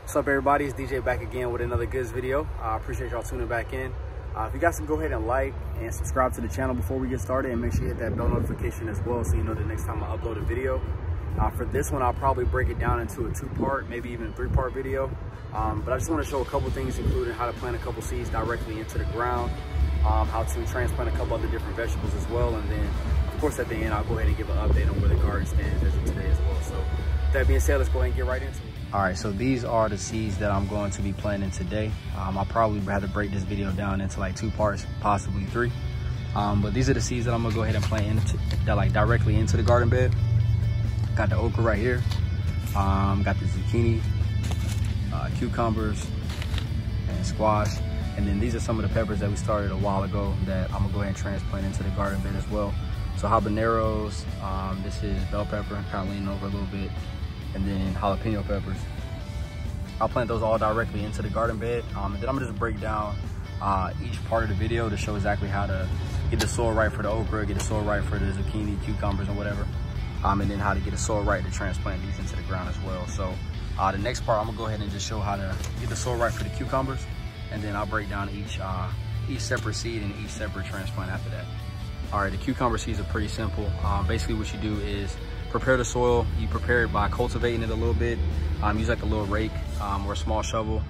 What's up, everybody? It's DJ back again with another goods video. I appreciate y'all tuning back in. If you guys can go ahead and like and subscribe to the channel before we get started, and make sure you hit that bell notification as well so you know the next time I upload a video. For this one, I'll probably break it down into a two-part, maybe even a three-part video. But I just want to show a couple things, including how to plant a couple seeds directly into the ground, how to transplant a couple other different vegetables as well, and then of course at the end I'll go ahead and give an update on where the garden stands as of today as well. So with that being said, let's go ahead and get right into it. All right, so these are the seeds that I'm going to be planting today. I'll probably have to break this video down into like two parts, possibly three. But these are the seeds that I'm gonna go ahead and plant directly into the garden bed. Got the okra right here. Got the zucchini, cucumbers, and squash. And then these are some of the peppers that we started a while ago that I'm gonna go ahead and transplant into the garden bed as well. So habaneros, this is bell pepper, kind of leaning over a little bit, and then jalapeno peppers. I'll plant those all directly into the garden bed. And then I'm gonna just break down each part of the video to show exactly how to get the soil right for the okra, get the soil right for the zucchini, cucumbers, and whatever. And then how to get the soil right to transplant these into the ground as well. So the next part, I'm gonna go ahead and just show how to get the soil right for the cucumbers, and then I'll break down each separate seed and each separate transplant after that. All right, the cucumber seeds are pretty simple. Basically what you do is prepare the soil. You prepare it by cultivating it a little bit. Use like a little rake or a small shovel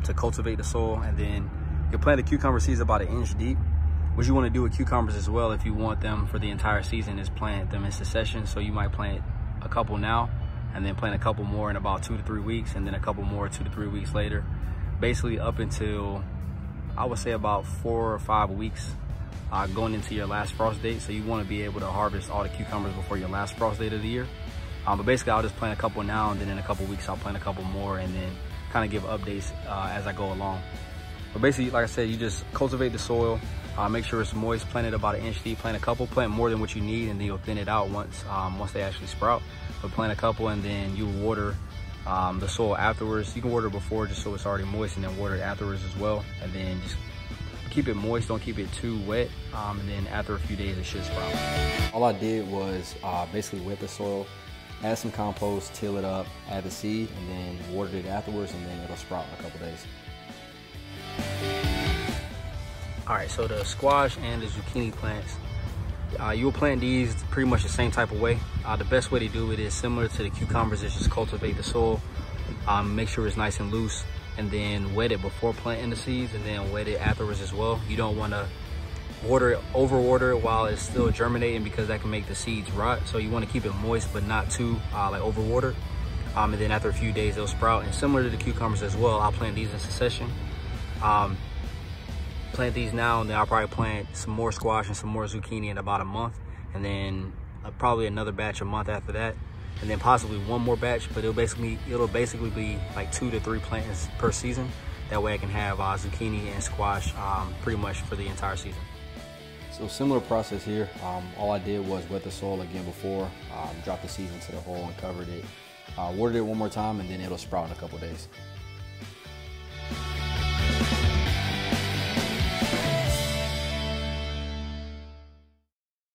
to cultivate the soil, and then you plant the cucumber seeds about 1 inch deep. What you want to do with cucumbers as well, if you want them for the entire season, is plant them in succession. So you might plant a couple now, and then plant a couple more in about 2 to 3 weeks, and then a couple more 2 to 3 weeks later. Basically up until, I would say, about 4 or 5 weeks going into your last frost date. So you want to be able to harvest all the cucumbers before your last frost date of the year. But basically I'll just plant a couple now, and then in a couple weeks I'll plant a couple more, and then kind of give updates as I go along. But basically, like I said, you just cultivate the soil, make sure it's moist, plant it about 1 inch deep, plant more than what you need, and then you'll thin it out once they actually sprout. But plant a couple, and then you water the soil afterwards. You can water it before just so it's already moist, and then water it afterwards as well. And then just keep it moist, don't keep it too wet, and then after a few days it should sprout. All I did was basically wet the soil, add some compost, till it up, add the seed, and then watered it afterwards, and then it'll sprout in a couple days. All right, so the squash and the zucchini plants, you'll plant these pretty much the same type of way. The best way to do it is similar to the cucumbers, is just cultivate the soil, make sure it's nice and loose, and then wet it before planting the seeds, and then wet it afterwards as well. You don't want to over-water it while it's still germinating, because that can make the seeds rot. So you want to keep it moist, but not too like over-water. And then after a few days, they'll sprout. And similar to the cucumbers as well, I'll plant these in succession. Plant these now, and then I'll probably plant some more squash and some more zucchini in about a month, and then probably another batch a month after that, and then possibly one more batch. But it'll basically be like 2 to 3 plants per season. That way I can have zucchini and squash pretty much for the entire season. So similar process here. All I did was wet the soil again before, dropped the seeds into the hole and covered it, watered it one more time, and then it'll sprout in a couple days.